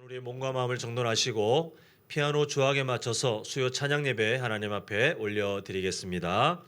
우리의 몸과 마음을 정돈하시고 피아노 조악에 맞춰서 수요 찬양 예배 하나님 앞에 올려드리겠습니다.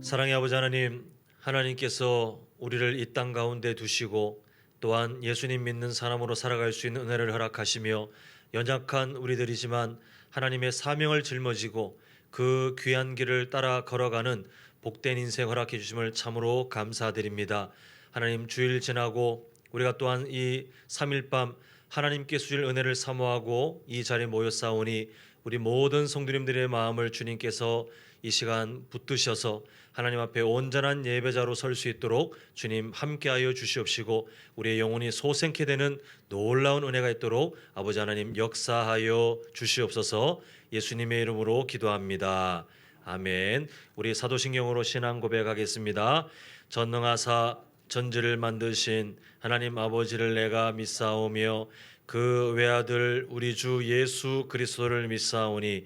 사랑의 아버지 하나님, 하나님께서 우리를 이 땅 가운데 두시고 또한 예수님 믿는 사람으로 살아갈 수 있는 은혜를 허락하시며 연약한 우리들이지만 하나님의 사명을 짊어지고 그 귀한 길을 따라 걸어가는 복된 인생 허락해 주심을 참으로 감사드립니다. 하나님, 주일 지나고 우리가 또한 이 3일 밤 하나님께 주실 은혜를 사모하고 이 자리에 모였사오니 우리 모든 성도님들의 마음을 주님께서 이 시간 붙드셔서 하나님 앞에 온전한 예배자로 설 수 있도록 주님 함께하여 주시옵시고 우리의 영혼이 소생케 되는 놀라운 은혜가 있도록 아버지 하나님 역사하여 주시옵소서. 예수님의 이름으로 기도합니다. 아멘. 우리 사도신경으로 신앙 고백하겠습니다. 전능하사 전지를 만드신 하나님 아버지를 내가 믿사오며 그 외아들 우리 주 예수 그리스도를 믿사오니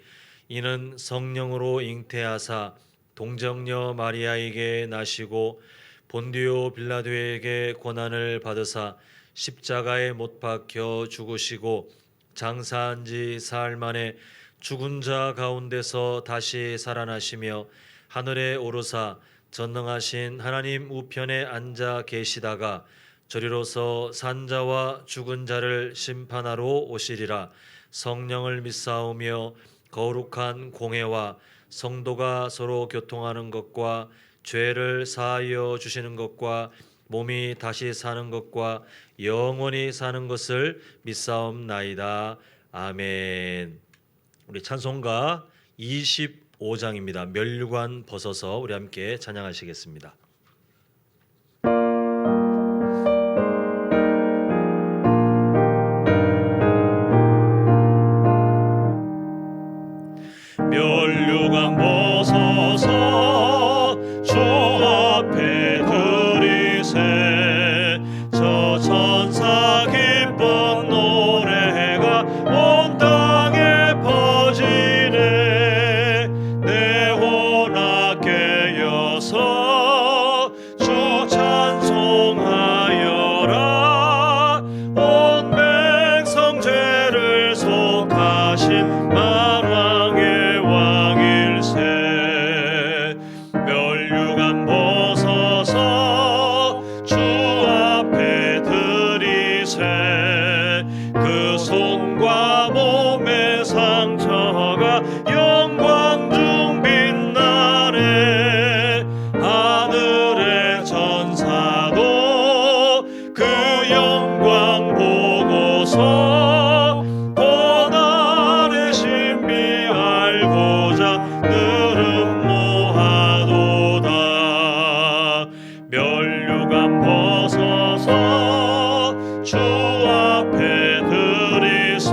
이는 성령으로 잉태하사 동정녀 마리아에게 나시고 본디오 빌라도에게 고난을 받으사 십자가에 못 박혀 죽으시고 장사한 지 사흘 만에 죽은 자 가운데서 다시 살아나시며 하늘에 오르사 전능하신 하나님 우편에 앉아 계시다가 저리로서 산자와 죽은 자를 심판하러 오시리라. 성령을 믿사오며 거룩한 공회와 성도가 서로 교통하는 것과 죄를 사하여 주시는 것과 몸이 다시 사는 것과 영원히 사는 것을 믿사옵나이다. 아멘. 우리 찬송가 25장입니다. 멸류관 벗어서 우리 함께 찬양하시겠습니다. 멸류관 벗어서 주 앞에 들이세 저 천사 기쁜 노래가 온 땅에 퍼지네. 내 혼악 깨어서 주 찬송하여라. 온 백성 죄를 속하신 만왕의 왕일세. 멸류관 벗어서 주 앞에 들이세 그 손과 몸의 상처가 영광 중 빛나네. 하늘의 전사도 그 영광 보고서 고난의 신비 알고자 늘은 모하도다. 멸류관 벗어서 주 앞에 들이세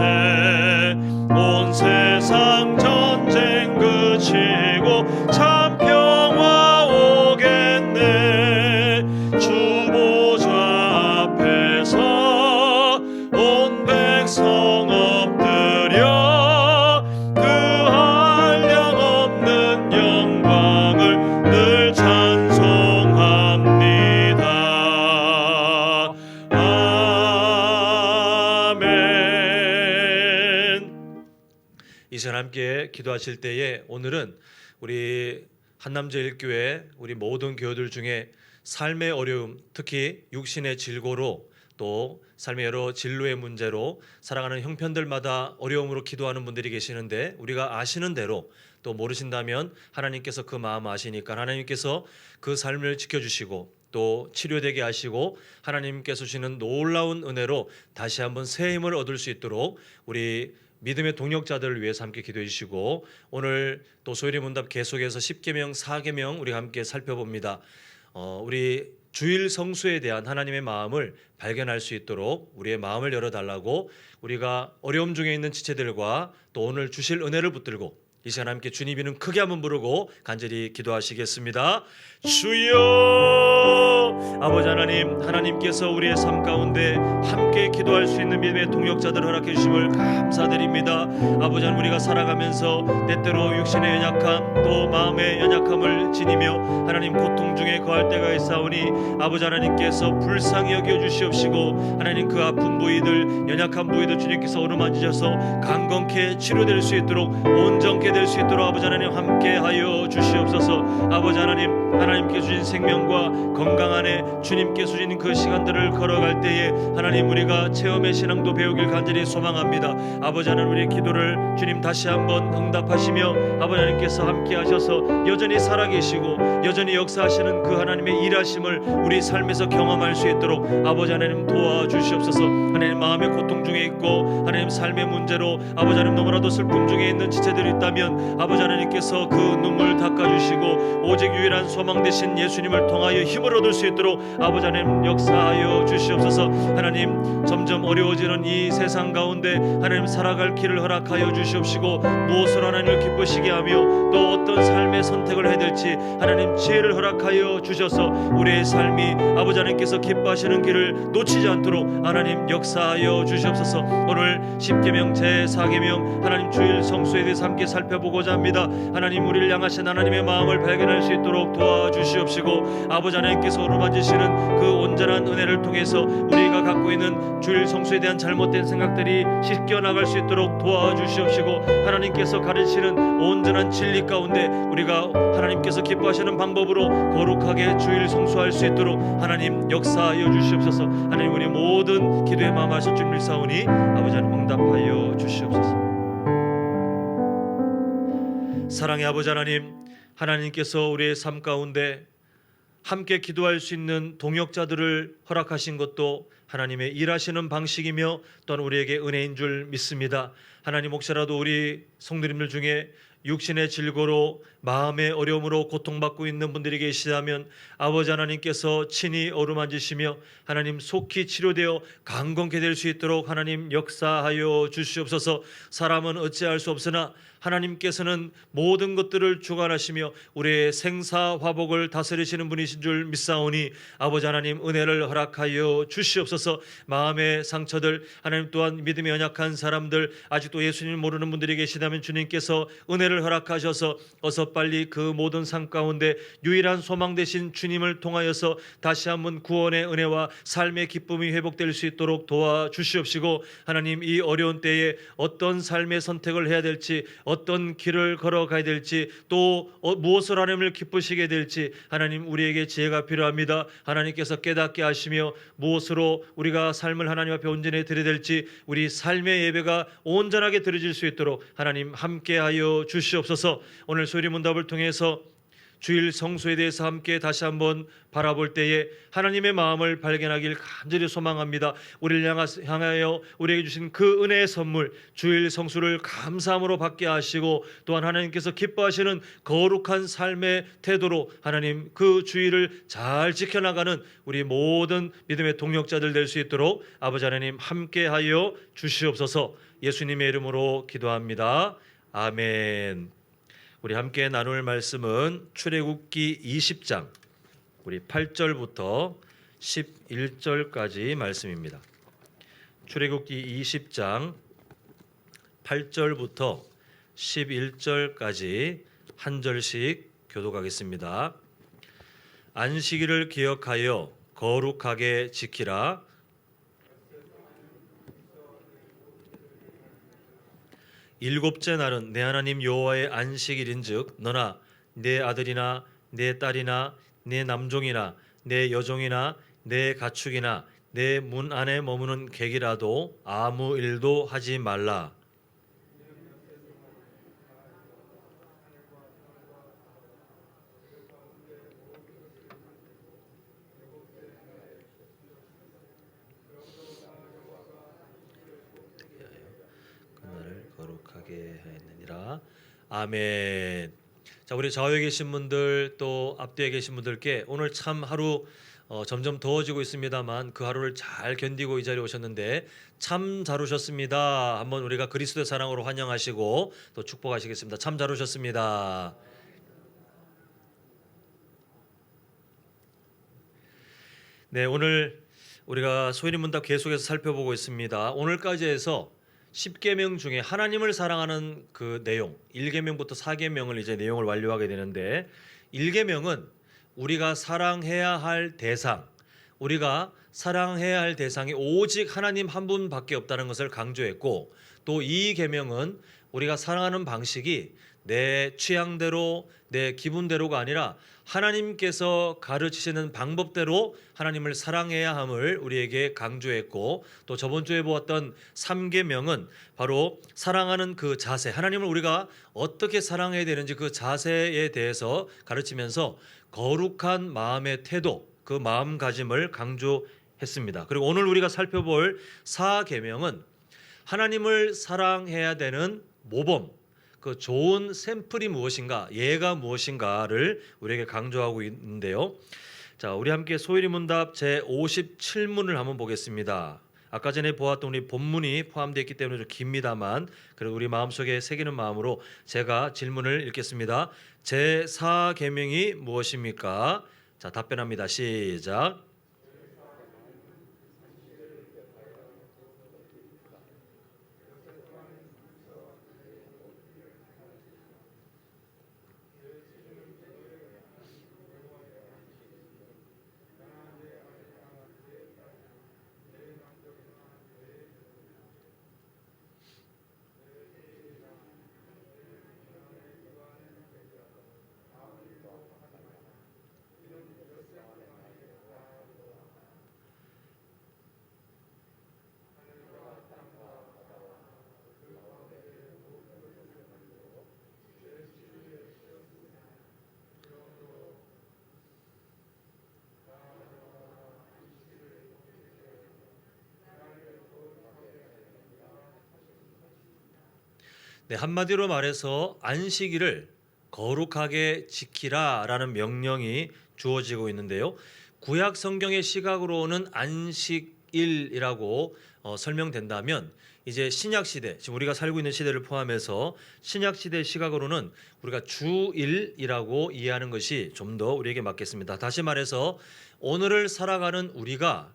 온 세상 전쟁 그치고 참 평화 오겠네. 주 보좌 앞에서 온 백성 엎드려 그 한량없는 영광을 늘 찬송합니다. 아멘. 이 시간 함께 기도하실 때에 오늘은 우리 한남제일교회 우리 모든 교회들 중에 삶의 어려움, 특히 육신의 질고로 또 삶의 여러 진로의 문제로 살아가는 형편들마다 어려움으로 기도하는 분들이 계시는데 우리가 아시는 대로 또 모르신다면 하나님께서 그 마음 아시니까 하나님께서 그 삶을 지켜주시고 또 치료되게 하시고 하나님께서 주시는 놀라운 은혜로 다시 한번 새 힘을 얻을 수 있도록 우리 믿음의 동역자들을 위해서 함께 기도해 주시고 오늘 또 소일이 문답 계속해서 10계명 4계명 우리 함께 살펴봅니다. 우리 주일 성수에 대한 하나님의 마음을 발견할 수 있도록 우리의 마음을 열어달라고 우리가 어려움 중에 있는 지체들과 또 오늘 주실 은혜를 붙들고 이 시간 함께 주님 이름 크게 한번 부르고 간절히 기도하시겠습니다. 주여, 아버지 하나님, 하나님께서 우리의 삶 가운데 함께 기도할 수 있는 믿음의 동역자들을 허락해 주심을 감사드립니다. 아버지 하나님, 우리가 살아가면서 때때로 육신의 연약함 또 마음의 연약함을 지니며 하나님 고통 중에 거할 때가 있사오니 아버지 하나님께서 불쌍히 여겨 주시옵시고 하나님 그 아픈 부위들 연약한 부위들 주님께서 어루만지셔서 강건케 치료될 수 있도록 온전케 될 수 있도록 아버지 하나님 함께하여 주시옵소서. 아버지 하나님, 하나님께 주신 생명과 건강 안에 주님께 주신 그 시간들을 걸어갈 때에 하나님 우리가 체험의 신앙도 배우길 간절히 소망합니다. 아버지 하나님, 우리의 기도를 주님 다시 한번 응답하시며 아버지 하나님께서 함께하셔서 여전히 살아계시고 여전히 역사하시는 그 하나님의 일하심을 우리 삶에서 경험할 수 있도록 아버지 하나님 도와주시옵소서. 하나님 마음의 고통 중에 있고 하나님 삶의 문제로 아버지 하나님 너무나도 슬픔 중에 있는 지체들이 있다면 아버지 하나님께서 그 눈물 닦아주시고 오직 유일한 소망 되신 예수님을 통하여 힘을 얻을 수 있도록 아버지 하나님 역사하여 주시옵소서. 하나님 점점 어려워지는 이 세상 가운데 하나님 살아갈 길을 허락하여 주시옵시고 무엇으로 하나님을 기쁘시게 하며 또 어떤 삶의 선택을 해야 될지 하나님 지혜를 허락하여 주셔서 우리의 삶이 아버지 하나님께서 기뻐하시는 길을 놓치지 않도록 하나님 역사하여 주시옵소서. 오늘 10계명 제4계명 하나님 주일 성수에 대해서 함께 살펴보고자 합니다. 하나님 우리를 향하신 하나님의 마음을 발견할 수 있도록 도와주시옵시고 아버지 하나님께서 어루만지시는 그 온전한 은혜를 통해서 우리가 갖고 있는 주일 성수에 대한 잘못된 생각들이 씻겨나갈 수 있도록 도와주시옵시고 하나님께서 가르치시는 온전한 진리 가운데 우리가 하나님께서 기뻐하시는 방법으로 거룩하게 주일 성수할 수 있도록 하나님 역사하여 주시옵소서. 하나님 우리 모든 기도의 마음 하실 줄 믿사오니 아버지 하나님 응답하여 주시옵소서. 사랑의 아버지 하나님, 하나님께서 우리의 삶 가운데 함께 기도할 수 있는 동역자들을 허락하신 것도 하나님의 일하시는 방식이며 또한 우리에게 은혜인 줄 믿습니다. 하나님 혹시라도 우리 성도님들 중에 육신의 질고로 마음의 어려움으로 고통받고 있는 분들이 계시다면 아버지 하나님께서 친히 어루만지시며 하나님 속히 치료되어 강건케 될 수 있도록 하나님 역사하여 주시옵소서. 사람은 어찌할 수 없으나 하나님께서는 모든 것들을 주관하시며 우리의 생사화복을 다스리시는 분이신 줄 믿사오니 아버지 하나님 은혜를 허락하여 주시옵소서. 마음의 상처들 하나님 또한 믿음이 연약한 사람들 아직도 예수님을 모르는 분들이 계시다면 주님께서 은혜를 허락하셔서 어서 빨리 그 모든 삶 가운데 유일한 소망 되신 주님을 통하여서 다시 한번 구원의 은혜와 삶의 기쁨이 회복될 수 있도록 도와주시옵시고 하나님 이 어려운 때에 어떤 삶의 선택을 해야 될지 어떤 길을 걸어가야 될지 또 무엇을 하나님을 기쁘시게 될지 하나님 우리에게 지혜가 필요합니다. 하나님께서 깨닫게 하시며 무엇으로 우리가 삶을 하나님 앞에 온전히 드려야 될지 우리 삶의 예배가 온전하게 드려질 수 있도록 하나님 함께하여 주시옵소서. 오늘 소리문답을 통해서 주일 성수에 대해서 함께 다시 한번 바라볼 때에 하나님의 마음을 발견하길 간절히 소망합니다. 우리를 향하여 우리에게 주신 그 은혜의 선물 주일 성수를 감사함으로 받게 하시고 또한 하나님께서 기뻐하시는 거룩한 삶의 태도로 하나님 그 주일을 잘 지켜나가는 우리 모든 믿음의 동역자들 될 수 있도록 아버지 하나님 함께하여 주시옵소서. 예수님의 이름으로 기도합니다. 아멘. 우리 함께 나눌 말씀은 출애굽기 20장 우리 8절부터 11절까지 말씀입니다. 출애굽기 20장 8절부터 11절까지 한 절씩 교독하겠습니다. 안식일을 기억하여 거룩하게 지키라. 일곱째 날은 내 하나님 여호와의 안식일인즉 너나 내 아들이나 내 딸이나 내 남종이나 내 여종이나 내 가축이나 내 문 안에 머무는 객이라도 아무 일도 하지 말라. 거룩하게 하였느니라. 아멘. 자, 우리 좌우에 계신 분들 또 앞뒤에 계신 분들께 오늘 참 하루 점점 더워지고 있습니다만 그 하루를 잘 견디고 이 자리에 오셨는데 참 잘 오셨습니다. 한번 우리가 그리스도의 사랑으로 환영하시고 또 축복하시겠습니다. 참 잘 오셨습니다. 네, 오늘 우리가 소인의 문답 계속해서 살펴보고 있습니다. 오늘까지 해서 10계명 중에 하나님을 사랑하는 그 내용, 1계명부터 4계명을 이제 내용을 완료하게 되는데 1계명은 우리가 사랑해야 할 대상, 우리가 사랑해야 할 대상이 오직 하나님 한 분밖에 없다는 것을 강조했고, 또 2계명은 우리가 사랑하는 방식이 내 취향대로 내 기분대로가 아니라 하나님께서 가르치시는 방법대로 하나님을 사랑해야 함을 우리에게 강조했고, 또 저번 주에 보았던 3계명은 바로 사랑하는 그 자세, 하나님을 우리가 어떻게 사랑해야 되는지 그 자세에 대해서 가르치면서 거룩한 마음의 태도, 그 마음가짐을 강조했습니다. 그리고 오늘 우리가 살펴볼 4계명은 하나님을 사랑해야 되는 모범, 그 좋은 샘플이 무엇인가, 예가 무엇인가를 우리에게 강조하고 있는데요. 자, 우리 함께 소일이 문답 제 57문을 한번 보겠습니다. 아까 전에 보았던 우리 본문이 포함되어 있기 때문에 좀 깁니다만 그래도 우리 마음속에 새기는 마음으로 제가 질문을 읽겠습니다. 제 4계명이 무엇입니까? 자, 답변합니다. 시작. 네, 한마디로 말해서 안식일을 거룩하게 지키라라는 명령이 주어지고 있는데요. 구약 성경의 시각으로는 안식일이라고 설명된다면 이제 신약 시대, 지금 우리가 살고 있는 시대를 포함해서 신약 시대 시각으로는 우리가 주일이라고 이해하는 것이 좀 더 우리에게 맞겠습니다. 다시 말해서 오늘을 살아가는 우리가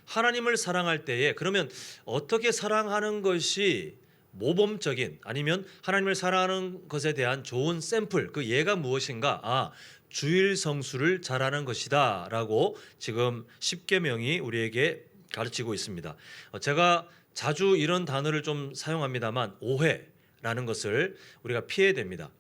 하나님을 사랑할 때에 그러면 어떻게 사랑하는 것이 모범적인 아니면 하나님을 사랑하는 것에 대한 좋은 샘플, 그 예가 무엇인가? 주일 성수를 잘하는 것이다라고 지금 10계명이 우리에게 가르치고 있습니다. 제가 자주 이런 단어를 좀 사용합니다만 오해라는 것을 우리가 피해야 됩니다.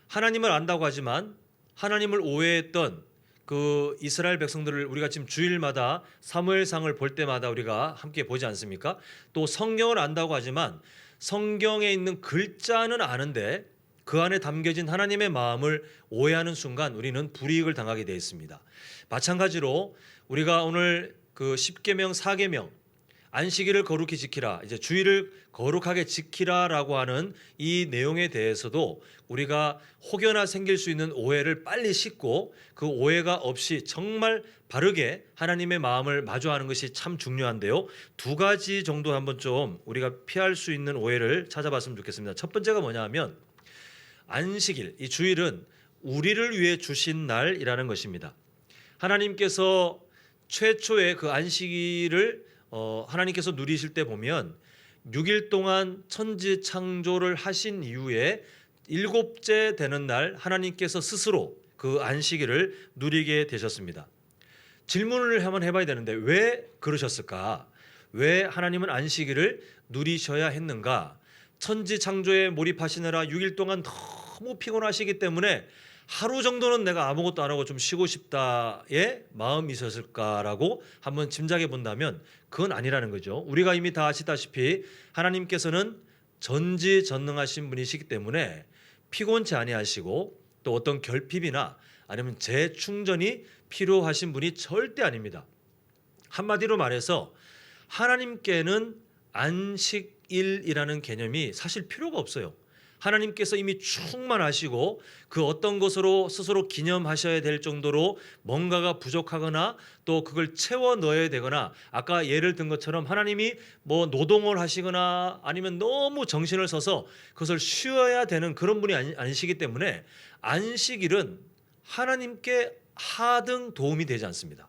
하나님을 안다고 하지만 하나님을 오해했던 그 이스라엘 백성들을 우리가 지금 주일마다 사무엘상을 볼 때마다 우리가 함께 보지 않습니까? 또 성경을 안다고 하지만 성경에 있는 글자는 아는데 그 안에 담겨진 하나님의 마음을 오해하는 순간 우리는 불이익을 당하게 되어 있습니다. 마찬가지로 우리가 오늘 그 10계명 4계명 안식일을 거룩히 지키라, 이제 주일을 거룩하게 지키라라고 하는 이 내용에 대해서도 우리가 혹여나 생길 수 있는 오해를 빨리 씻고 그 오해가 없이 정말 바르게 하나님의 마음을 마주하는 것이 참 중요한데요. 두 가지 정도 한번 좀 우리가 피할 수 있는 오해를 찾아봤으면 좋겠습니다. 첫 번째가 뭐냐면 안식일, 이 주일은 우리를 위해 주신 날이라는 것입니다. 하나님께서 최초의 그 안식일을 하나님께서 누리실 때 보면 6일 동안 천지 창조를 하신 이후에 일곱째 되는 날 하나님께서 스스로 그 안식일을 누리게 되셨습니다. 질문을 한번 해봐야 되는데 왜 그러셨을까? 왜 하나님은 안식일을 누리셔야 했는가? 천지 창조에 몰입하시느라 6일 동안 너무 피곤하시기 때문에 하루 정도는 내가 아무것도 안 하고 좀 쉬고 싶다의 마음이 있었을까라고 한번 짐작해 본다면 그건 아니라는 거죠. 우리가 이미 다 아시다시피 하나님께서는 전지전능하신 분이시기 때문에 피곤치 아니하시고 또 어떤 결핍이나 아니면 재충전이 필요하신 분이 절대 아닙니다. 한마디로 말해서 하나님께는 안식일이라는 개념이 사실 필요가 없어요. 하나님께서 이미 충만하시고 그 어떤 것으로 스스로 기념하셔야 될 정도로 뭔가가 부족하거나 또 그걸 채워 넣어야 되거나 아까 예를 든 것처럼 하나님이 뭐 노동을 하시거나 아니면 너무 정신을 써서 그것을 쉬어야 되는 그런 분이 아니시기 때문에 안식일은 하나님께 하등 도움이 되지 않습니다.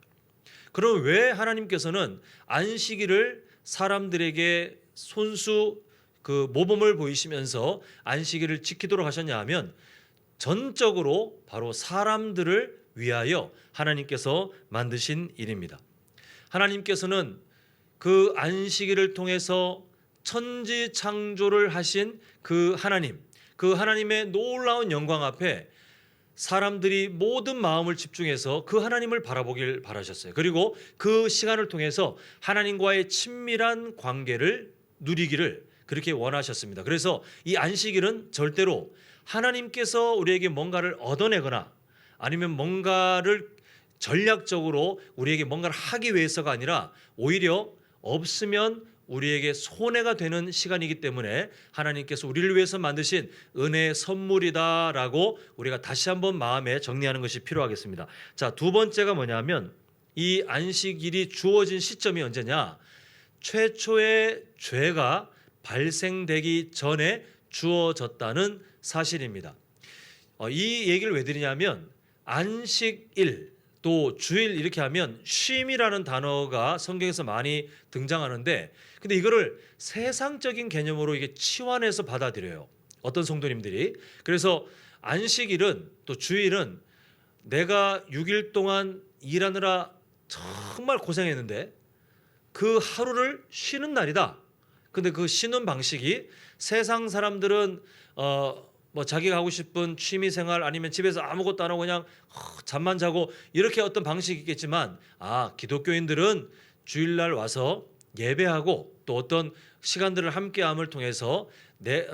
그럼 왜 하나님께서는 안식일을 사람들에게 손수 그 모범을 보이시면서 안식일을 지키도록 하셨냐 하면 전적으로 바로 사람들을 위하여 하나님께서 만드신 일입니다. 하나님께서는 그 안식일을 통해서 천지 창조를 하신 그 하나님, 그 하나님의 놀라운 영광 앞에 사람들이 모든 마음을 집중해서 그 하나님을 바라보길 바라셨어요. 그리고 그 시간을 통해서 하나님과의 친밀한 관계를 누리기를 그렇게 원하셨습니다. 그래서 이 안식일은 절대로 하나님께서 우리에게 뭔가를 얻어내거나 아니면 뭔가를 전략적으로 우리에게 뭔가를 하기 위해서가 아니라 오히려 없으면 우리에게 손해가 되는 시간이기 때문에 하나님께서 우리를 위해서 만드신 은혜의 선물이다라고 우리가 다시 한번 마음에 정리하는 것이 필요하겠습니다. 자, 두 번째가 뭐냐면 이 안식일이 주어진 시점이 언제냐? 최초의 죄가 발생되기 전에 주어졌다는 사실입니다. 이 얘기를 왜 드리냐면 안식일 또 주일 이렇게 하면 쉼이라는 단어가 성경에서 많이 등장하는데 근데 이거를 세상적인 개념으로 이게 치환해서 받아들여요. 어떤 성도님들이. 그래서 안식일은 또 주일은 내가 6일 동안 일하느라 정말 고생했는데 그 하루를 쉬는 날이다. 근데 그 쉬는 방식이 세상 사람들은 뭐 자기가 하고 싶은 취미 생활 아니면 집에서 아무것도 안 하고 그냥 잠만 자고 이렇게 어떤 방식이 있겠지만 기독교인들은 주일날 와서 예배하고 또 어떤 시간들을 함께함을 통해서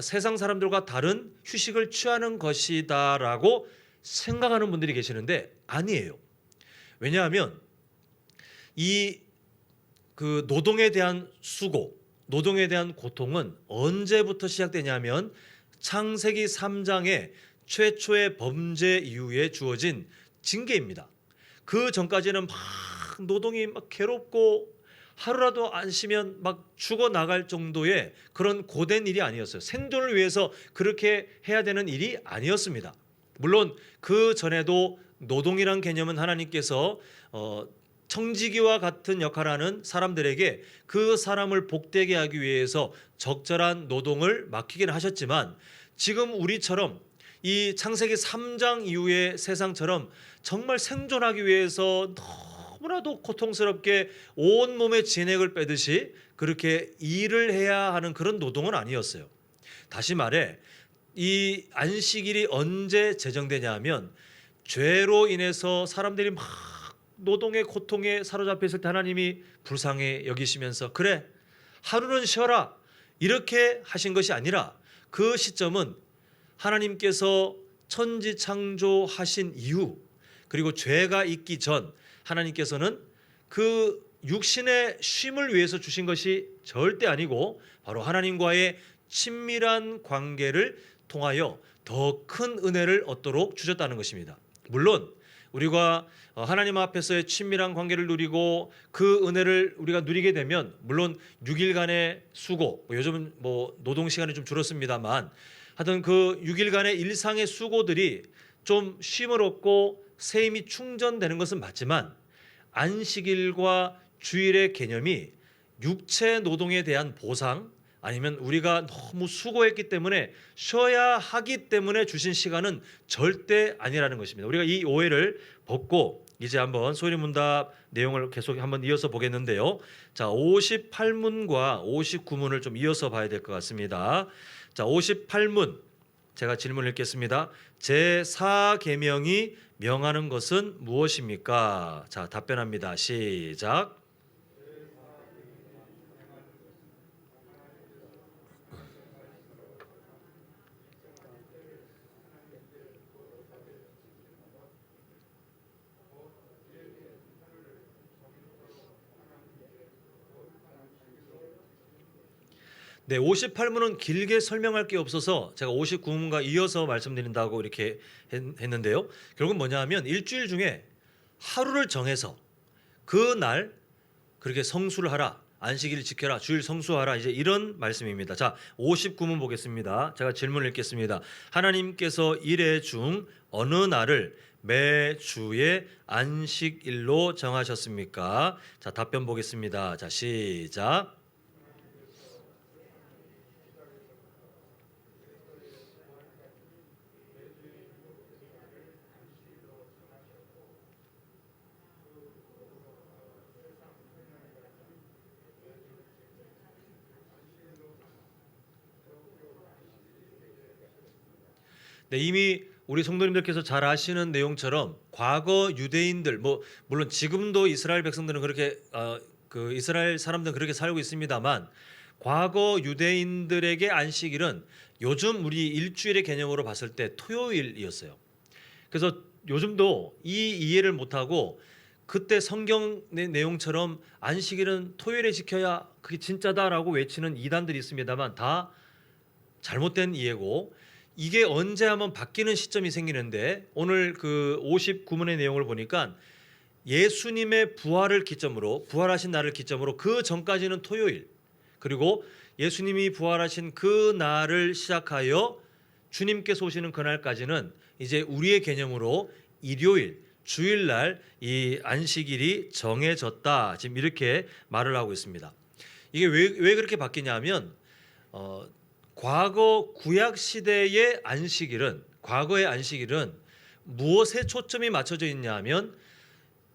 세상 사람들과 다른 휴식을 취하는 것이다라고 생각하는 분들이 계시는데 아니에요. 왜냐하면 이 그 노동에 대한 수고, 노동에 대한 고통은 언제부터 시작되냐면 창세기 3장의 최초의 범죄 이후에 주어진 징계입니다. 그 전까지는 막 노동이 막 괴롭고 하루라도 안 쉬면 막 죽어 나갈 정도의 그런 고된 일이 아니었어요. 생존을 위해서 그렇게 해야 되는 일이 아니었습니다. 물론 그 전에도 노동이란 개념은 하나님께서 청지기와 같은 역할을 하는 사람들에게 그 사람을 복되게 하기 위해서 적절한 노동을 맡기긴 하셨지만 지금 우리처럼 이 창세기 3장 이후의 세상처럼 정말 생존하기 위해서 너무나도 고통스럽게 온몸의 진액을 빼듯이 그렇게 일을 해야 하는 그런 노동은 아니었어요. 다시 말해 이 안식일이 언제 제정되냐 하면 죄로 인해서 사람들이 막 노동의 고통에 사로잡혀 있을 때 하나님이 불쌍히 여기시면서 그래 하루는 쉬어라 이렇게 하신 것이 아니라 그 시점은 하나님께서 천지 창조하신 이후 그리고 죄가 있기 전 하나님께서는 그 육신의 쉼을 위해서 주신 것이 절대 아니고 바로 하나님과의 친밀한 관계를 통하여 더 큰 은혜를 얻도록 주셨다는 것입니다. 물론 우리가 하나님 앞에서의 친밀한 관계를 누리고 그 은혜를 우리가 누리게 되면 물론 6일간의 수고, 요즘은 뭐 노동 시간이 좀 줄었습니다만 하여튼 그 6일간의 일상의 수고들이 좀 쉼을 얻고 새 힘이 충전되는 것은 맞지만 안식일과 주일의 개념이 육체 노동에 대한 보상 아니면 우리가 너무 수고했기 때문에 쉬어야 하기 때문에 주신 시간은 절대 아니라는 것입니다. 우리가 이 오해를 벗고 이제 한번 소리문답 내용을 계속 한번 이어서 보겠는데요. 자, 58문과 59문을 좀 이어서 봐야 될 것 같습니다. 자, 58문 제가 질문을 읽겠습니다. 제4계명이 명하는 것은 무엇입니까? 자, 답변합니다. 시작. 네, 58문은 길게 설명할 게 없어서 제가 59문과 이어서 말씀드린다고 이렇게 했는데요. 결국은 뭐냐 하면 일주일 중에 하루를 정해서 그 날 그렇게 성수를 하라. 안식일을 지켜라. 주일 성수하라. 이제 이런 말씀입니다. 자, 59문 보겠습니다. 제가 질문을 읽겠습니다. 하나님께서 일회 중 어느 날을 매주의 안식일로 정하셨습니까? 자, 답변 보겠습니다. 자, 시작. 네, 이미 우리 성도님들께서 잘 아시는 내용처럼 과거 유대인들 물론 지금도 이스라엘 백성들은 그렇게 그 이스라엘 사람들은 그렇게 살고 있습니다만 과거 유대인들에게 안식일은 요즘 우리 일주일의 개념으로 봤을 때 토요일이었어요. 그래서 요즘도 이 이해를 못하고 그때 성경 내용처럼 안식일은 토요일에 지켜야 그게 진짜다라고 외치는 이단들이 있습니다만 다 잘못된 이해고, 이게 언제 한번 바뀌는 시점이 생기는데 오늘 그 59문의 내용을 보니까 예수님의 부활을 기점으로, 부활하신 날을 기점으로 그 전까지는 토요일, 그리고 예수님이 부활하신 그 날을 시작하여 주님께서 오시는 그날까지는 이제 우리의 개념으로 일요일, 주일날 이 안식일이 정해졌다. 지금 이렇게 말을 하고 있습니다. 이게 왜 그렇게 바뀌냐면 과거 구약 시대의 안식일은, 과거의 안식일은 무엇에 초점이 맞춰져 있냐면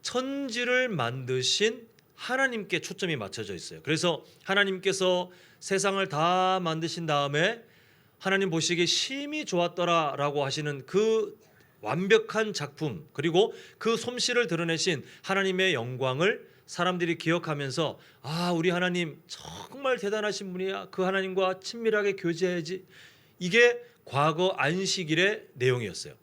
천지를 만드신 하나님께 초점이 맞춰져 있어요. 그래서 하나님께서 세상을 다 만드신 다음에 하나님 보시기에 심히 좋았더라라고 하시는 그 완벽한 작품, 그리고 그 솜씨를 드러내신 하나님의 영광을 사람들이 기억하면서 우리 하나님 정말 대단하신 분이야. 그 하나님과 친밀하게 교제해야지. 이게 과거 안식일의 내용이었어요.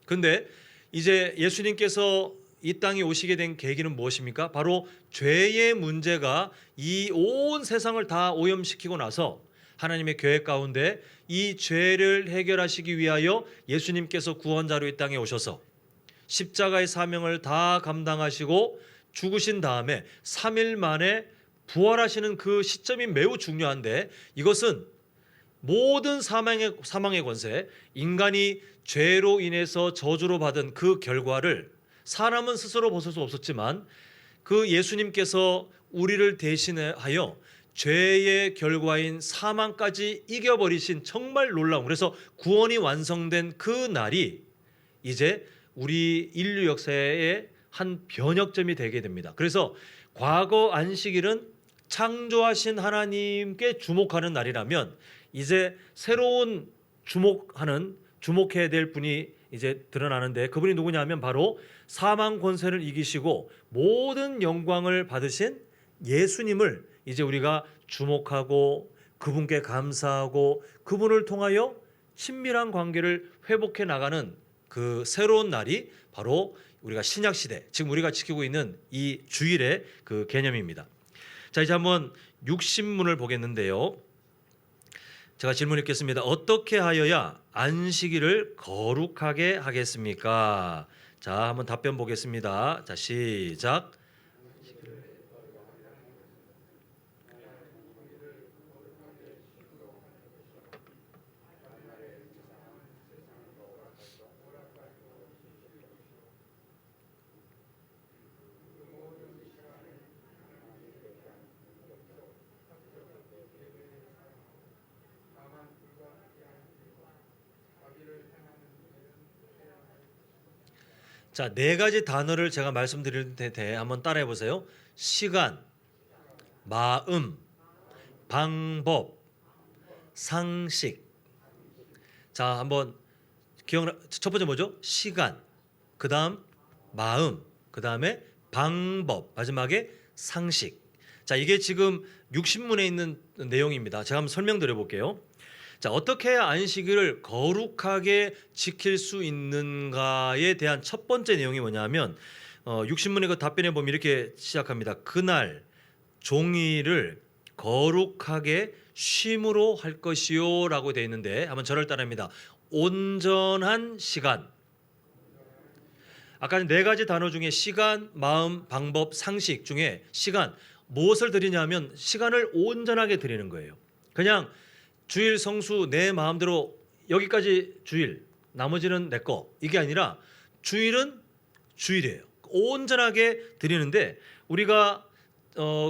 근데 이제 예수님께서 이 땅에 오시게 된 계기는 무엇입니까? 바로 죄의 문제가 이 온 세상을 다 오염시키고 나서 하나님의 계획 가운데 이 죄를 해결하시기 위하여 예수님께서 구원자로 이 땅에 오셔서 십자가의 사명을 다 감당하시고 죽으신 다음에 3일 만에 부활하시는 그 시점이 매우 중요한데, 이것은 모든 사망의 권세, 인간이 죄로 인해서 저주로 받은 그 결과를 사람은 스스로 벗을 수 없었지만 그 예수님께서 우리를 대신하여 죄의 결과인 사망까지 이겨버리신 정말 놀라운, 그래서 구원이 완성된 그 날이 이제 우리 인류 역사의 한 변혁점이 되게 됩니다. 그래서 과거 안식일은 창조하신 하나님께 주목하는 날이라면 이제 새로운 주목해야 될 분이 이제 드러나는데, 그분이 누구냐면 바로 사망 권세를 이기시고 모든 영광을 받으신 예수님을 이제 우리가 주목하고 그분께 감사하고 그분을 통하여 친밀한 관계를 회복해 나가는 그 새로운 날이 바로 우리가 신약 시대, 지금 우리가 지키고 있는 이 주일의 그 개념입니다. 자, 이제 한번 60문을 보겠는데요. 제가 질문 읽겠습니다. 어떻게 하여야 안식일을 거룩하게 하겠습니까? 자, 한번 답변 보겠습니다. 자, 시작. 자, 네 가지 단어를 제가 말씀드릴 텐데 한번 따라해 보세요. 시간, 마음, 방법, 상식. 자, 한번 첫 번째 뭐죠? 시간, 그 다음 마음, 그 다음에 방법, 마지막에 상식. 자, 이게 지금 60문에 있는 내용입니다. 제가 한번 설명드려 볼게요. 자, 어떻게 해야 안식일을 거룩하게 지킬 수 있는가에 대한 첫 번째 내용이 뭐냐면 60문의 그 답변에 보면 이렇게 시작합니다. 그날 종일을 거룩하게 쉼으로 할 것이요 라고 되어 있는데 한번 저를 따라합니다. 온전한 시간. 아까 네 가지 단어 중에 시간, 마음, 방법, 상식 중에 시간, 무엇을 드리냐면 시간을 온전하게 드리는 거예요. 그냥 주일 성수 내 마음대로 여기까지 주일, 나머지는 내 거, 이게 아니라 주일은 주일이에요. 온전하게 드리는데 우리가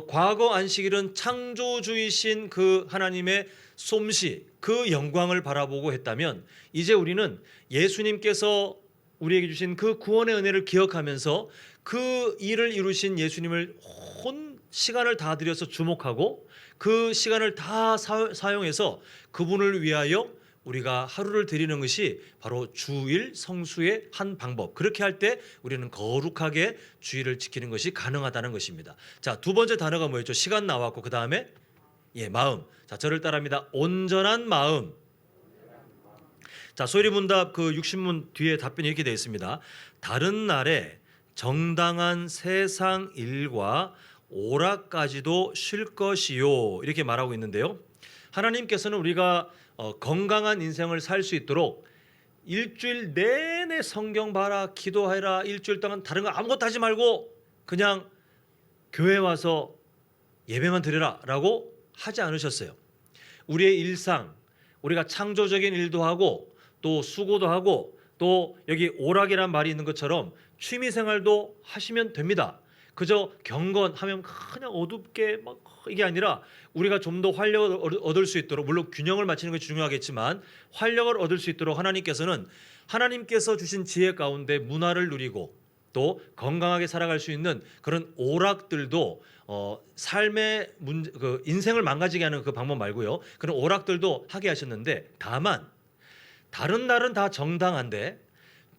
과거 안식일은 창조주이신 그 하나님의 솜씨, 그 영광을 바라보고 했다면 이제 우리는 예수님께서 우리에게 주신 그 구원의 은혜를 기억하면서 그 일을 이루신 예수님을 온 시간을 다 들여서 주목하고 그 시간을 다 사용해서 그분을 위하여 우리가 하루를 드리는 것이 바로 주일 성수의 한 방법. 그렇게 할 때 우리는 거룩하게 주일을 지키는 것이 가능하다는 것입니다. 자, 두 번째 단어가 뭐였죠? 시간 나왔고 그 다음에 마음. 자, 저를 따라합니다. 온전한 마음. 자, 소리문답 그 60문 뒤에 답변이 이렇게 되어 있습니다. 다른 날에 정당한 세상 일과 오락까지도 쉴 것이요. 이렇게 말하고 있는데요. 하나님께서는 우리가 건강한 인생을 살 수 있도록 일주일 내내 성경 봐라, 기도해라, 일주일 동안 다른 거 아무것도 하지 말고 그냥 교회 와서 예배만 드려라 라고 하지 않으셨어요. 우리의 일상, 우리가 창조적인 일도 하고 또 수고도 하고 또 여기 오락이란 말이 있는 것처럼 취미생활도 하시면 됩니다. 그저 경건하면 그냥 어둡게 막 이게 아니라 우리가 좀 더 활력을 얻을 수 있도록, 물론 균형을 맞추는 것이 중요하겠지만 활력을 얻을 수 있도록 하나님께서는 하나님께서 주신 지혜 가운데 문화를 누리고 또 건강하게 살아갈 수 있는 그런 오락들도 삶의 그 인생을 망가지게 하는 그 방법 말고요. 그런 오락들도 하게 하셨는데 다만 다른 날은 다 정당한데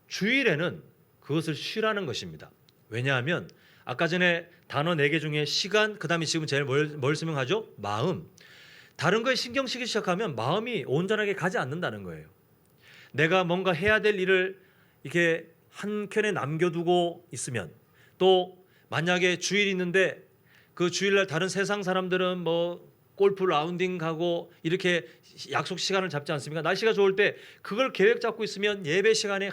주일에는 그것을 쉬라는 것입니다. 왜냐하면 아까 전에 단어 4개 중에 시간, 그 다음에 지금 제일 뭘 설명하죠? 마음. 다른 거에 신경 쓰기 시작하면 마음이 온전하게 가지 않는다는 거예요. 내가 뭔가 해야 될 일을 이렇게 한켠에 남겨두고 있으면 또 만약에 주일이 있는데 그 주일날 다른 세상 사람들은 뭐 골프 라운딩 가고 이렇게 약속 시간을 잡지 않습니까? 날씨가 좋을 때 그걸 계획 잡고 있으면 예배 시간에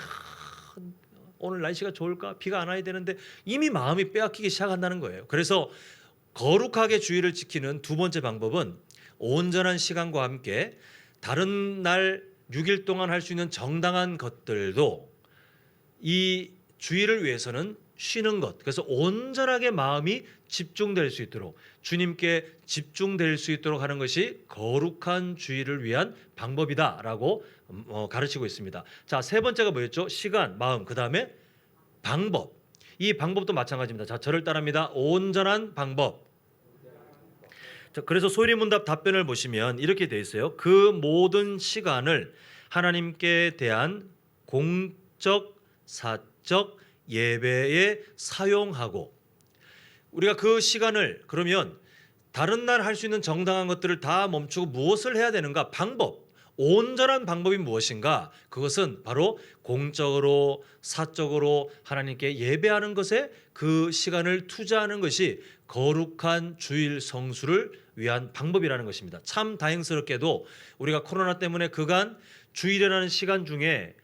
오늘 날씨가 좋을까? 비가 안 와야 되는데 이미 마음이 빼앗기기 시작한다는 거예요. 그래서 거룩하게 주일을 지키는 두 번째 방법은 온전한 시간과 함께 다른 날 6일 동안 할 수 있는 정당한 것들도 이 주일을 위해서는 쉬는 것. 그래서 온전하게 마음이 집중될 수 있도록 주님께 집중될 수 있도록 하는 것이 거룩한 주일을 위한 방법이다라고 가르치고 있습니다. 자, 세 번째가 뭐였죠? 시간, 마음, 그 다음에 방법. 이 방법도 마찬가지입니다. 자, 저를 따라합니다. 온전한 방법. 자, 그래서 소리문답 답변을 보시면 이렇게 되어 있어요. 그 모든 시간을 하나님께 대한 공적, 사적 예배에 사용하고 우리가 그 시간을 그러면 다른 날 할 수 있는 정당한 것들을 다 멈추고 무엇을 해야 되는가? 방법. 온전한 방법이 무엇인가? 그것은 바로 공적으로 사적으로 하나님께 예배하는 것에 그 시간을 투자하는 것이 거룩한 주일 성수를 위한 방법이라는 것입니다. 참 다행스럽게도 우리가 코로나 때문에 그간 주일이라는 시간 중에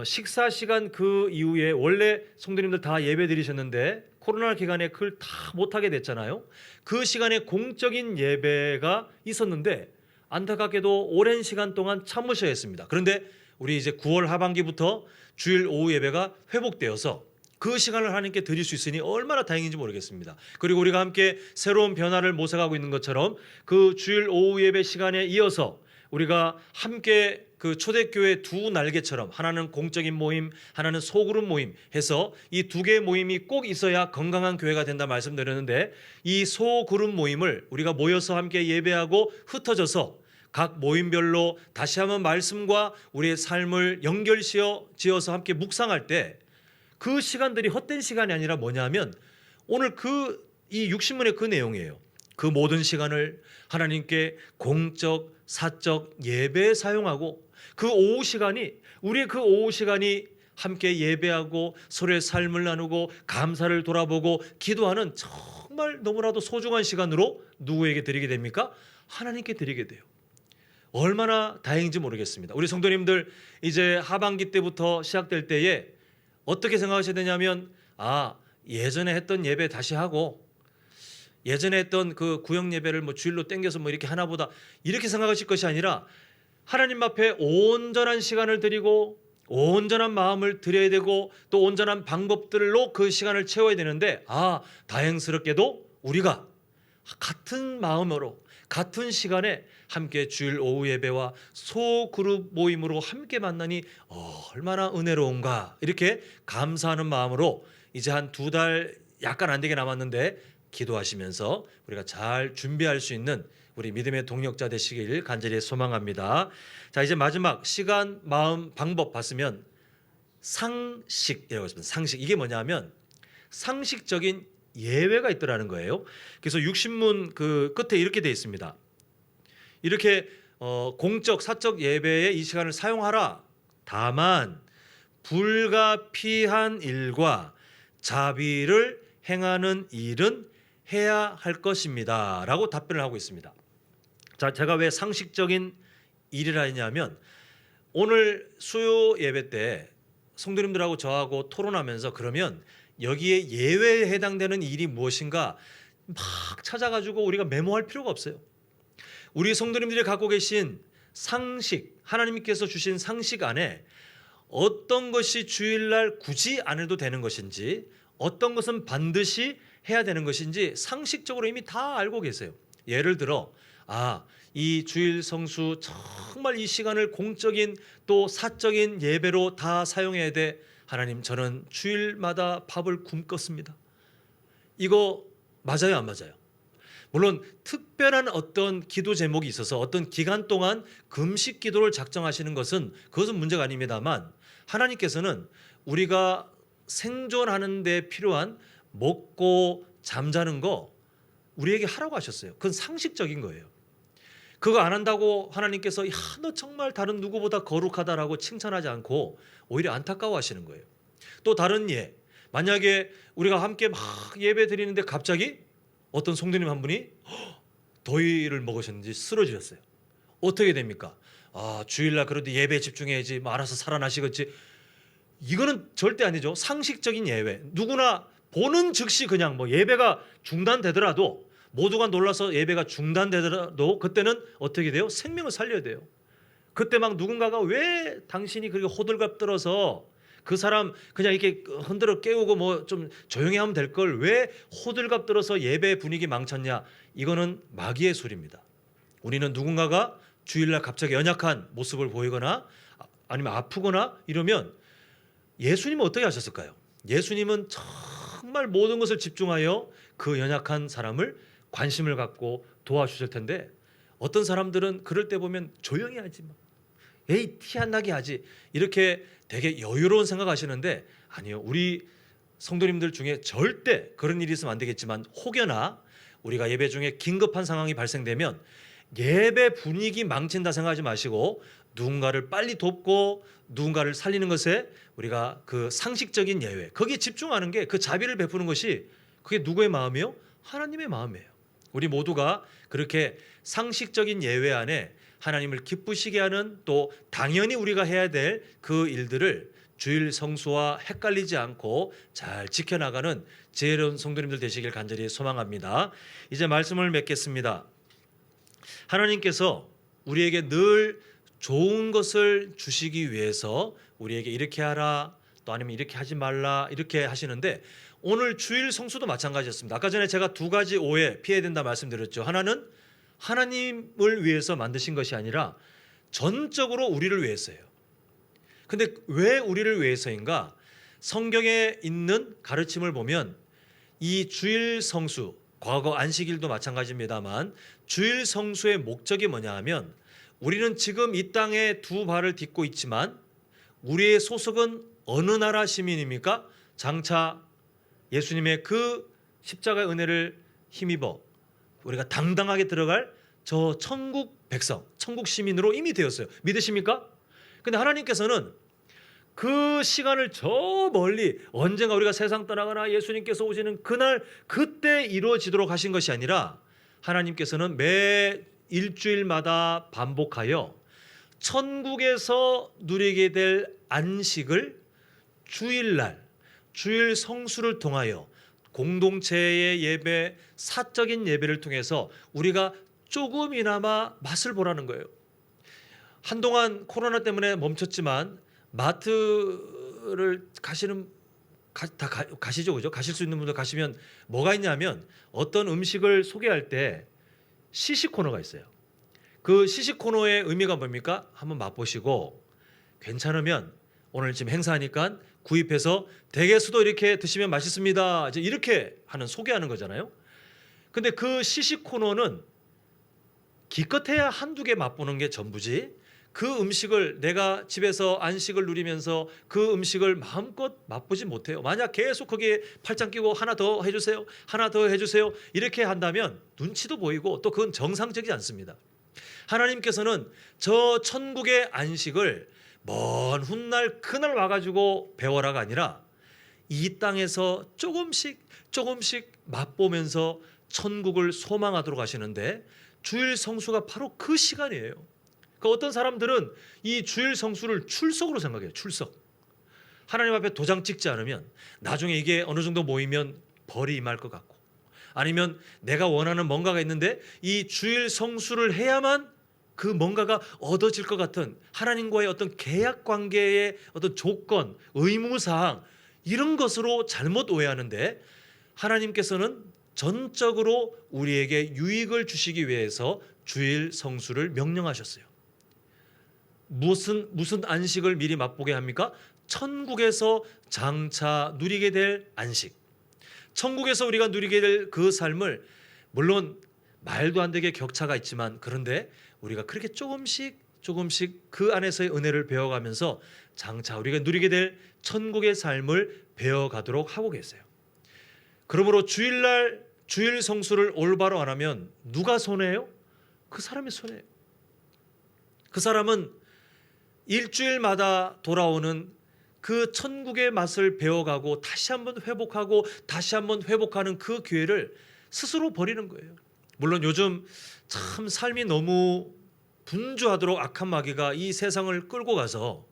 식사 시간 그 이후에 원래 성도님들 다 예배 드리셨는데 코로나 기간에 그걸 다 못하게 됐잖아요. 그 시간에 공적인 예배가 있었는데 안타깝게도 오랜 시간 동안 참으셔야 했습니다. 그런데 우리 이제 9월 하반기부터 주일 오후 예배가 회복되어서 그 시간을 하나님께 드릴 수 있으니 얼마나 다행인지 모르겠습니다. 그리고 우리가 함께 새로운 변화를 모색하고 있는 것처럼 그 주일 오후 예배 시간에 이어서 우리가 함께 그 초대교회 두 날개처럼 하나는 공적인 모임, 하나는 소그룹 모임 해서 이 두 개의 모임이 꼭 있어야 건강한 교회가 된다 말씀드렸는데 이 소그룹 모임을 우리가 모여서 함께 예배하고 흩어져서 각 모임별로 다시 한번 말씀과 우리의 삶을 지어서 함께 묵상할 때 그 시간들이 헛된 시간이 아니라 뭐냐면 오늘 이 60문의 그 내용이에요. 그 모든 시간을 하나님께 공적, 사적 예배에 사용하고 그 오후 시간이 우리의 그 오후 시간이 함께 예배하고 서로의 삶을 나누고 감사를 돌아보고 기도하는 정말 너무나도 소중한 시간으로 누구에게 드리게 됩니까? 하나님께 드리게 돼요. 얼마나 다행인지 모르겠습니다. 우리 성도님들 이제 하반기 때부터 시작될 때에 어떻게 생각하셔야 되냐면 예전에 했던 예배 다시 하고 예전에 했던 그 구역 예배를 뭐 주일로 땡겨서 뭐 이렇게 하나보다 이렇게 생각하실 것이 아니라 하나님 앞에 온전한 시간을 드리고 온전한 마음을 드려야 되고 또 온전한 방법들로 그 시간을 채워야 되는데 다행스럽게도 우리가 같은 마음으로 같은 시간에 함께 주일 오후 예배와 소그룹 모임으로 함께 만나니 얼마나 은혜로운가 이렇게 감사하는 마음으로 이제 한 2달 약간 안 되게 남았는데 기도하시면서 우리가 잘 준비할 수 있는 우리 믿음의 동력자 되시길 간절히 소망합니다. 자, 이제 마지막 시간, 마음, 방법 봤으면 상식이라고 했습니다. 상식. 이게 뭐냐면 상식적인 예외가 있더라는 거예요. 그래서 육신문 그 끝에 이렇게 되어 있습니다. 이렇게 공적 사적 예배에 이 시간을 사용하라. 다만 불가피한 일과 자비를 행하는 일은 해야 할 것입니다. 라고 답변을 하고 있습니다. 자, 제가 왜 상식적인 일이라 했냐면 오늘 수요 예배 때 성도님들하고 저하고 토론하면서 그러면 여기에 예외에 해당되는 일이 무엇인가 막 찾아가지고 우리가 메모할 필요가 없어요. 우리 성도님들이 갖고 계신 상식, 하나님께서 주신 상식 안에 어떤 것이 주일날 굳이 안 해도 되는 것인지 어떤 것은 반드시 해야 되는 것인지 상식적으로 이미 다 알고 계세요. 예를 들어 이 주일 성수 정말 이 시간을 공적인 또 사적인 예배로 다 사용해야 돼. 하나님, 저는 주일마다 밥을 굶겠습니다. 이거 맞아요, 안 맞아요? 물론 특별한 어떤 기도 제목이 있어서 어떤 기간 동안 금식 기도를 작정하시는 것은 그것은 문제가 아닙니다만 하나님께서는 우리가 생존하는 데 필요한 먹고 잠자는 거 우리에게 하라고 하셨어요. 그건 상식적인 거예요. 그거 안 한다고 하나님께서 너 정말 다른 누구보다 거룩하다라고 칭찬하지 않고 오히려 안타까워하시는 거예요. 또 다른 만약에 우리가 함께 막 예배 드리는데 갑자기 어떤 성도님 한 분이 더위를 먹으셨는지 쓰러지셨어요. 어떻게 됩니까? 주일날 그래도 예배에 집중해야지, 뭐 알아서 살아나시겠지. 이거는 절대 아니죠. 상식적인 예외. 누구나 보는 즉시 그냥 뭐 예배가 중단되더라도 모두가 놀라서 예배가 중단되더라도 그때는 어떻게 돼요? 생명을 살려야 돼요. 그때 막 누군가가 왜 당신이 그렇게 호들갑 떨어서 그 사람 그냥 이렇게 흔들어 깨우고 뭐 좀 조용히 하면 될 걸 왜 호들갑 떨어서 예배 분위기 망쳤냐? 이거는 마귀의 소리입니다. 우리는 누군가가 주일날 갑자기 연약한 모습을 보이거나 아니면 아프거나 이러면 예수님은 어떻게 하셨을까요? 예수님은 정말 모든 것을 집중하여 그 연약한 사람을 관심을 갖고 도와주실 텐데 어떤 사람들은 그럴 때 보면 조용히 하지 마. 에이 티 안 나게 하지. 이렇게 되게 여유로운 생각하시는데 아니요. 우리 성도님들 중에 절대 그런 일이 있으면 안 되겠지만 혹여나 우리가 예배 중에 긴급한 상황이 발생되면 예배 분위기 망친다 생각하지 마시고 누군가를 빨리 돕고 누군가를 살리는 것에 우리가 그 상식적인 예외 거기에 집중하는 게 그 자비를 베푸는 것이 그게 누구의 마음이요? 하나님의 마음이에요. 우리 모두가 그렇게 상식적인 예외 안에 하나님을 기쁘시게 하는 또 당연히 우리가 해야 될 그 일들을 주일 성수와 헷갈리지 않고 잘 지켜나가는 지혜로운 성도님들 되시길 간절히 소망합니다. 이제 말씀을 맺겠습니다. 하나님께서 우리에게 늘 좋은 것을 주시기 위해서 우리에게 이렇게 하라 또 아니면 이렇게 하지 말라 이렇게 하시는데 오늘 주일 성수도 마찬가지였습니다. 아까 전에 제가 2가지 오해 피해야 된다 말씀드렸죠. 하나는 하나님을 위해서 만드신 것이 아니라 전적으로 우리를 위해서예요. 근데 왜 우리를 위해서인가? 성경에 있는 가르침을 보면 이 주일 성수, 과거 안식일도 마찬가지입니다만 주일 성수의 목적이 뭐냐 하면 우리는 지금 이 땅에 2발을 딛고 있지만 우리의 소속은 어느 나라 시민입니까? 장차 예수님의 그 십자가의 은혜를 힘입어 우리가 당당하게 들어갈 저 천국 백성, 천국 시민으로 이미 되었어요. 믿으십니까? 근데 하나님께서는 그 시간을 저 멀리 언젠가 우리가 세상 떠나거나 예수님께서 오시는 그날 그때 이루어지도록 하신 것이 아니라 하나님께서는 매 일주일마다 반복하여 천국에서 누리게 될 안식을 주일날, 주일 성수를 통하여 공동체의 예배, 사적인 예배를 통해서 우리가 조금이나마 맛을 보라는 거예요. 한동안 코로나 때문에 멈췄지만 마트를 가시죠, 그죠? 가실 수 있는 분들 가시면 뭐가 있냐면 어떤 음식을 소개할 때 시식 코너가 있어요. 그 시식 코너의 의미가 뭡니까? 한번 맛보시고 괜찮으면 오늘 지금 행사하니까 구입해서 댁에서도 이렇게 드시면 맛있습니다. 이제 이렇게 하는 소개하는 거잖아요. 근데 그 시식 코너는 기껏해야 한두 개 맛보는 게 전부지 그 음식을 내가 집에서 안식을 누리면서 그 음식을 마음껏 맛보지 못해요. 만약 계속 거기에 팔짱 끼고 하나 더 해주세요, 하나 더 해주세요 이렇게 한다면 눈치도 보이고 또 그건 정상적이지 않습니다. 하나님께서는 저 천국의 안식을 먼 훗날 그날 와가지고 배워라가 아니라 이 땅에서 조금씩 맛보면서 천국을 소망하도록 하시는데 주일 성수가 바로 그 시간이에요. 그러니까 어떤 사람들은 이 주일 성수를 출석으로 생각해요. 출석. 하나님 앞에 도장 찍지 않으면 나중에 이게 어느 정도 모이면 벌이 임할 것 같고 아니면 내가 원하는 뭔가가 있는데 이 주일 성수를 해야만 그 뭔가가 얻어질 것 같은 하나님과의 어떤 계약 관계의 어떤 조건, 의무사항 이런 것으로 잘못 오해하는데 하나님께서는 전적으로 우리에게 유익을 주시기 위해서 주일 성수를 명령하셨어요. 무슨 안식을 미리 맛보게 합니까? 천국에서 장차 누리게 될 안식. 천국에서 우리가 누리게 될 그 삶을 물론 말도 안 되게 격차가 있지만 그런데 우리가 그렇게 조금씩 그 안에서의 은혜를 배워가면서 장차 우리가 누리게 될 천국의 삶을 배워가도록 하고 계세요. 그러므로 주일날 주일 성수를 올바로 안 하면 누가 손해요? 그 사람이 손해요. 그 사람은 일주일마다 돌아오는 그 천국의 맛을 배워가고 다시 한번 회복하고 다시 한번 회복하는 그 기회를 스스로 버리는 거예요. 물론 요즘 참 삶이 너무 분주하도록 악한 마귀가 이 세상을 끌고 가서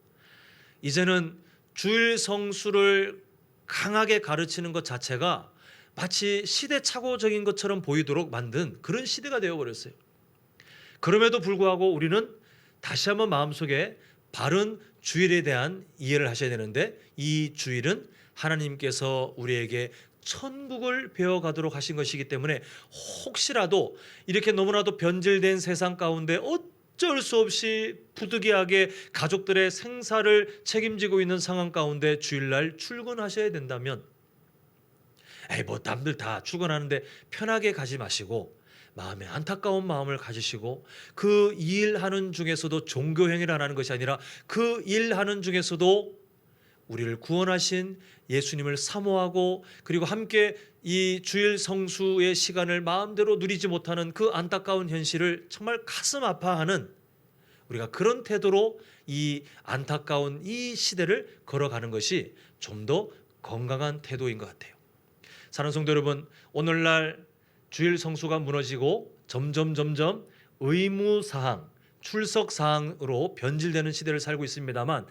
이제는 주일 성수를 강하게 가르치는 것 자체가 마치 시대착오적인 것처럼 보이도록 만든 그런 시대가 되어버렸어요. 그럼에도 불구하고 우리는 다시 한번 마음속에 바른 주일에 대한 이해를 하셔야 되는데 이 주일은 하나님께서 우리에게 천국을 배워가도록 하신 것이기 때문에 혹시라도 이렇게 너무나도 변질된 세상 가운데 어쩔 수 없이 부득이하게 가족들의 생사를 책임지고 있는 상황 가운데 주일날 출근하셔야 된다면 뭐 남들 다 출근하는데 편하게 가지 마시고 마음에 안타까운 마음을 가지시고 그 일하는 중에서도 종교행위를 하는 것이 아니라 그 일하는 중에서도 우리를 구원하신 예수님을 사모하고 그리고 함께 이 주일 성수의 시간을 마음대로 누리지 못하는 그 안타까운 현실을 정말 가슴 아파하는 우리가 그런 태도로 이 안타까운 이 시대를 걸어가는 것이 좀 더 건강한 태도인 것 같아요. 사랑하는 성도 여러분, 오늘날 주일 성수가 무너지고 점점 의무사항, 출석사항으로 변질되는 시대를 살고 있습니다만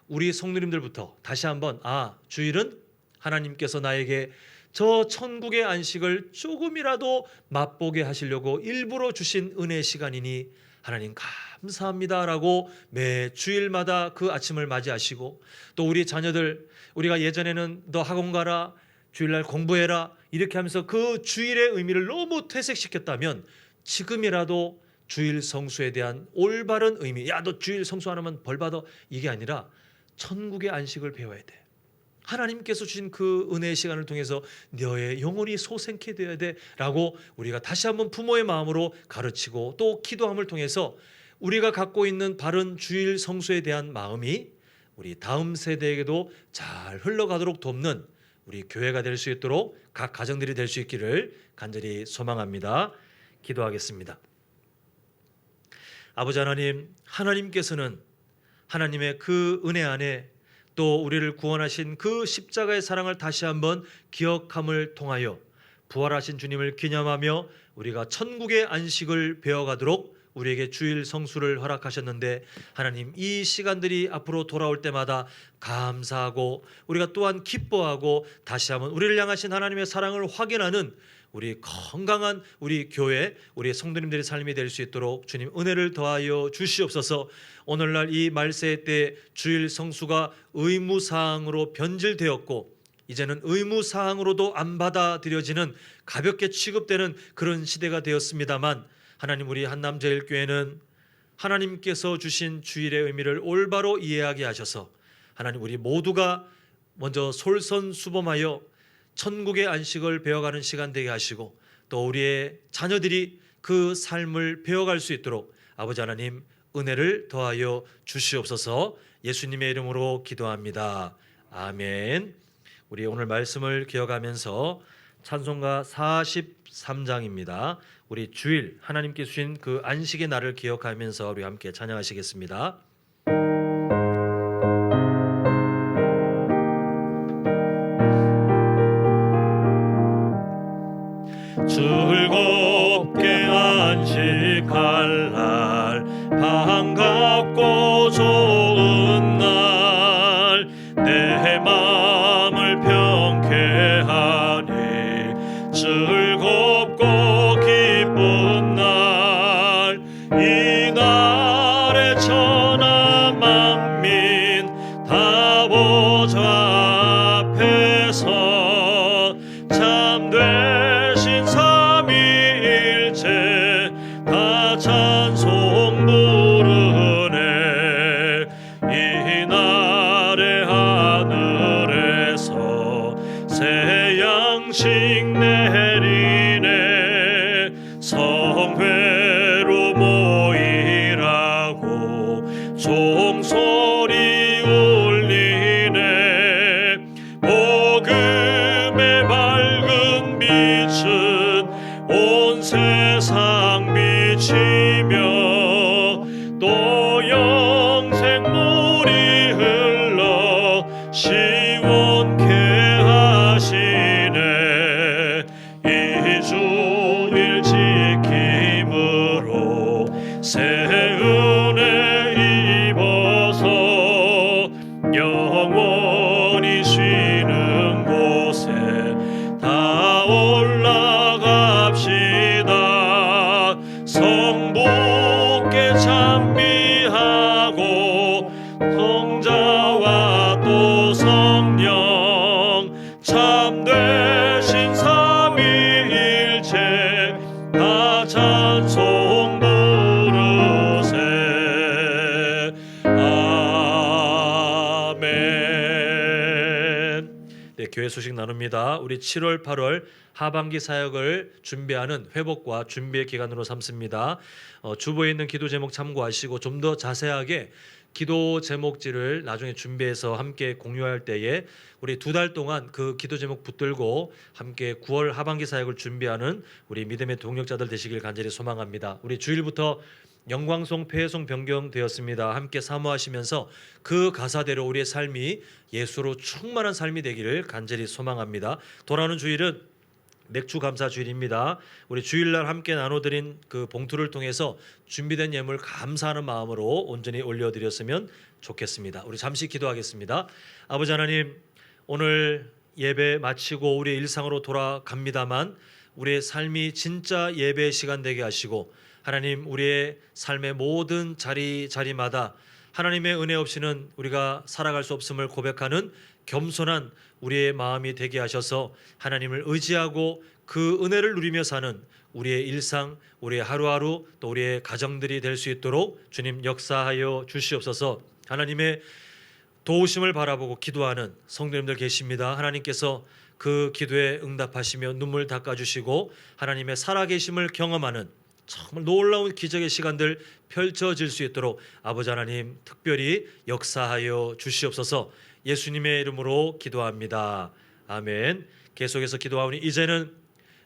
우리 성도님들부터 다시 한번 주일은 하나님께서 나에게 저 천국의 안식을 조금이라도 맛보게 하시려고 일부러 주신 은혜의 시간이니 하나님 감사합니다라고 매 주일마다 그 아침을 맞이하시고 또 우리 자녀들 우리가 예전에는 너 학원 가라 주일날 공부해라 이렇게 하면서 그 주일의 의미를 너무 퇴색시켰다면 지금이라도 주일 성수에 대한 올바른 의미 너 주일 성수 안 하면 벌 받아 이게 아니라 천국의 안식을 배워야 돼. 하나님께서 주신 그 은혜의 시간을 통해서 너의 영혼이 소생케 되어야 돼 라고 우리가 다시 한번 부모의 마음으로 가르치고 또 기도함을 통해서 우리가 갖고 있는 바른 주일 성수에 대한 마음이 우리 다음 세대에게도 잘 흘러가도록 돕는 우리 교회가 될 수 있도록 각 가정들이 될 수 있기를 간절히 소망합니다. 기도하겠습니다. 아버지 하나님, 하나님께서는 하나님의 그 은혜 안에 또 우리를 구원하신 그 십자가의 사랑을 다시 한번 기억함을 통하여 부활하신 주님을 기념하며 우리가 천국의 안식을 배워가도록 우리에게 주일 성수를 허락하셨는데, 하나님 이 시간들이 앞으로 돌아올 때마다 감사하고 우리가 또한 기뻐하고 다시 한번 우리를 향하신 하나님의 사랑을 확인하는 우리 건강한 우리 교회, 우리 성도님들의 삶이 될 수 있도록 주님 은혜를 더하여 주시옵소서. 오늘날 이 말세 때 주일 성수가 의무사항으로 변질되었고 이제는 의무사항으로도 안 받아들여지는, 가볍게 취급되는 그런 시대가 되었습니다만, 하나님 우리 한남제일교회는 하나님께서 주신 주일의 의미를 올바로 이해하게 하셔서 하나님 우리 모두가 먼저 솔선수범하여 천국의 안식을 배워가는 시간 되게 하시고 또 우리의 자녀들이 그 삶을 배워갈 수 있도록 아버지 하나님 은혜를 더하여 주시옵소서. 예수님의 이름으로 기도합니다. 아멘. 우리 오늘 말씀을 기억하면서 찬송가 43장입니다. 우리 주일 하나님께 주신 그 안식의 날을 기억하면서 우리 함께 찬양하시겠습니다. 즐겁게 안식할 날, 반갑고 좋은 날, 내 마음을 평쾌하니 즐겁고 기쁜 날, 이 날에 천하 만민 다 보좌 앞에서 참되신 삼위일체 다 찬송 부르네. 이 날에 하늘에서 새 양식 내리네. 성회로 모이라고 종소리 울리네. 복음의 밝은 빛은 온 세상 비치며 또 영생물이 흘러 시원케 하시네. 이 주일 지킴으로 새 은혜 입어서 영원히 쉬는 곳에 다 올라갑시다. 성부께 찬미하고 성자와 또 성령 참되신 삼위일체 다 찬송 부르세. 아멘. 네, 교회 소식 나눕니다. 우리 7월, 8월 하반기 사역을 준비하는 회복과 준비의 기간으로 삼습니다. 주보에 있는 기도 제목 참고하시고 좀 더 자세하게 기도 제목지를 나중에 준비해서 함께 공유할 때에 우리 2달 동안 그 기도 제목 붙들고 함께 9월 하반기 사역을 준비하는 우리 믿음의 동력자들 되시길 간절히 소망합니다. 우리 주일부터 영광송, 폐해송 변경되었습니다. 함께 사모하시면서 그 가사대로 우리의 삶이 예수로 충만한 삶이 되기를 간절히 소망합니다. 돌아오는 주일은 맥주 감사 주일입니다. 우리 주일날 함께 나눠드린 그 봉투를 통해서 준비된 예물 감사하는 마음으로 온전히 올려드렸으면 좋겠습니다. 우리 잠시 기도하겠습니다. 아버지 하나님, 오늘 예배 마치고 우리의 일상으로 돌아갑니다만 우리의 삶이 진짜 예배의 시간 되게 하시고 하나님 우리의 삶의 모든 자리마다 하나님의 은혜 없이는 우리가 살아갈 수 없음을 고백하는 겸손한 우리의 마음이 되게 하셔서 하나님을 의지하고 그 은혜를 누리며 사는 우리의 일상, 우리의 하루하루 또 우리의 가정들이 될 수 있도록 주님 역사하여 주시옵소서. 하나님의 도우심을 바라보고 기도하는 성도님들 계십니다. 하나님께서 그 기도에 응답하시며 눈물 닦아주시고 하나님의 살아계심을 경험하는 정말 놀라운 기적의 시간들 펼쳐질 수 있도록 아버지 하나님 특별히 역사하여 주시옵소서. 예수님의 이름으로 기도합니다. 아멘. 계속해서 기도하오니 이제는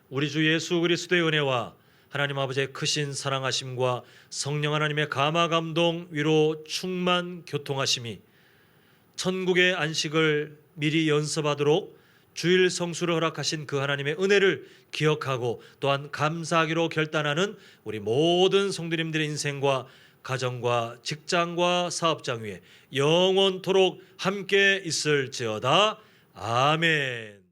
우리 주 예수 그리스도의 은혜와 하나님 아버지의 크신 사랑하심과 성령 하나님의 감화 감동 위로 충만 교통하심이 천국의 안식을 미리 연습하도록 주일 성수를 허락하신 그 하나님의 은혜를 기억하고 또한 감사하기로 결단하는 우리 모든 성도님들의 인생과 가정과 직장과 사업장 위에 영원토록 함께 있을지어다. 아멘.